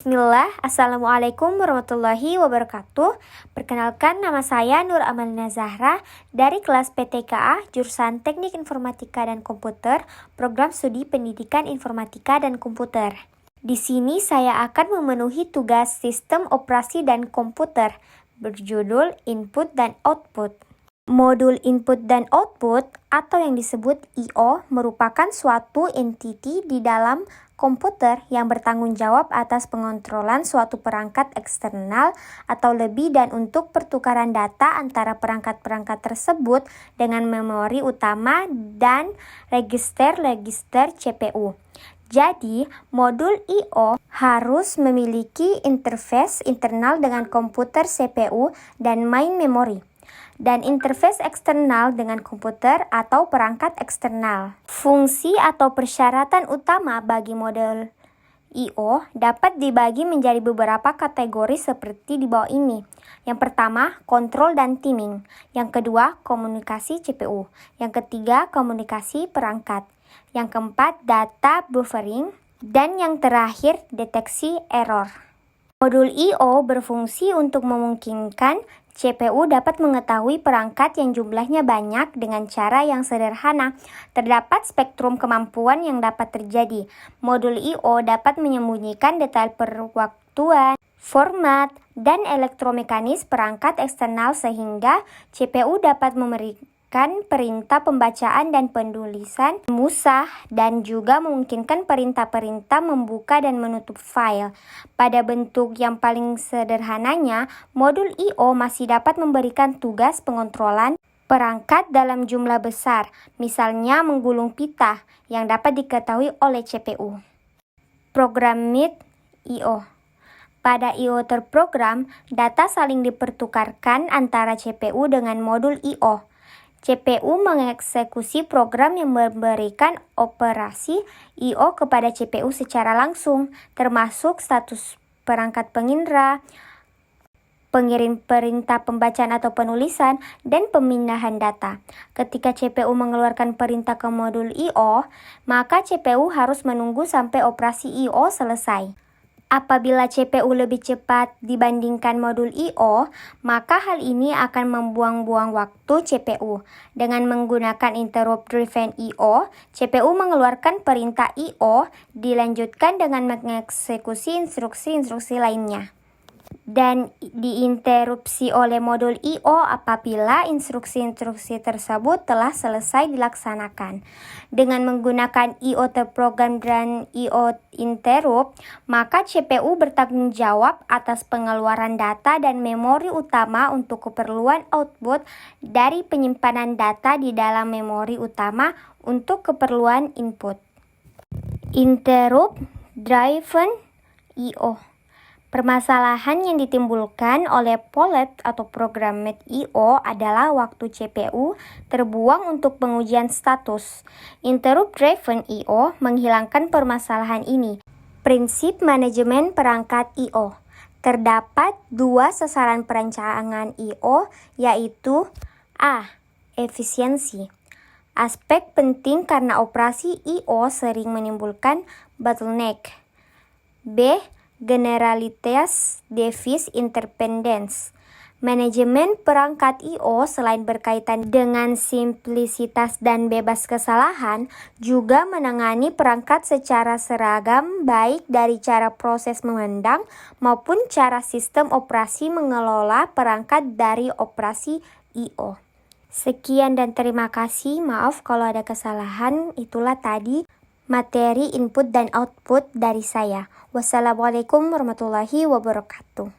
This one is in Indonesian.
Bismillah, Assalamualaikum warahmatullahi wabarakatuh. Perkenalkan, nama saya Nur Amalina Zahra dari kelas PTKA jurusan Teknik Informatika dan Komputer, program studi Pendidikan Informatika dan Komputer. Di sini saya akan memenuhi tugas Sistem Operasi dan Komputer berjudul Input dan Output. Modul input dan output atau yang disebut I/O merupakan suatu entiti di dalam komputer yang bertanggung jawab atas pengontrolan suatu perangkat eksternal atau lebih dan untuk pertukaran data antara perangkat-perangkat tersebut dengan memori utama dan register-register CPU. Jadi, modul I/O harus memiliki interface internal dengan komputer CPU dan main memory, dan interface eksternal dengan komputer atau perangkat eksternal. Fungsi atau persyaratan utama bagi model I/O dapat dibagi menjadi beberapa kategori seperti di bawah ini. Yang pertama, kontrol dan timing. Yang kedua, komunikasi CPU. Yang ketiga, komunikasi perangkat. Yang keempat, data buffering. Dan yang terakhir, deteksi error. Modul I/O berfungsi untuk memungkinkan CPU dapat mengetahui perangkat yang jumlahnya banyak dengan cara yang sederhana. Terdapat spektrum kemampuan yang dapat terjadi. Modul I/O dapat menyembunyikan detail perwaktuan, format, dan elektromekanis perangkat eksternal sehingga CPU dapat memberikan perintah pembacaan dan penulisan musah dan juga memungkinkan perintah-perintah membuka dan menutup file. Pada bentuk yang paling sederhananya, modul I/O masih dapat memberikan tugas pengontrolan perangkat dalam jumlah besar, misalnya menggulung pita yang dapat diketahui oleh CPU. Programming I/O. Pada I/O terprogram, data saling dipertukarkan antara CPU dengan modul I/O. CPU mengeksekusi program yang memberikan operasi I/O kepada CPU secara langsung, termasuk status perangkat pengindra, pengirim perintah pembacaan atau penulisan, dan pemindahan data. Ketika CPU mengeluarkan perintah ke modul I/O, maka CPU harus menunggu sampai operasi I/O selesai. Apabila CPU lebih cepat dibandingkan modul I/O, maka hal ini akan membuang-buang waktu CPU. Dengan menggunakan interrupt-driven I/O, CPU mengeluarkan perintah I/O dilanjutkan dengan mengeksekusi instruksi-instruksi lainnya, dan diinterupsi oleh modul I/O apabila instruksi-instruksi tersebut telah selesai dilaksanakan. Dengan menggunakan I/O terprogram dan I/O interrupt, maka CPU bertanggung jawab atas pengeluaran data dan memori utama untuk keperluan output dari penyimpanan data di dalam memori utama untuk keperluan input. Interrupt driven I/O. Permasalahan yang ditimbulkan oleh POLET atau Programmed I/O adalah waktu CPU terbuang untuk pengujian status. Interrupt driven I/O menghilangkan permasalahan ini. Prinsip manajemen perangkat I/O. Terdapat dua sasaran perancangan I/O, yaitu A. Efisiensi. Aspek penting karena operasi I/O sering menimbulkan bottleneck. B. Generalitas device interdependence. Manajemen perangkat I/O selain berkaitan dengan simplisitas dan bebas kesalahan, juga menangani perangkat secara seragam baik dari cara proses memandang maupun cara sistem operasi mengelola perangkat dari operasi I/O. Sekian dan terima kasih. Maaf kalau ada kesalahan. Itulah tadi materi input dan output dari saya. Wassalamualaikum warahmatullahi wabarakatuh.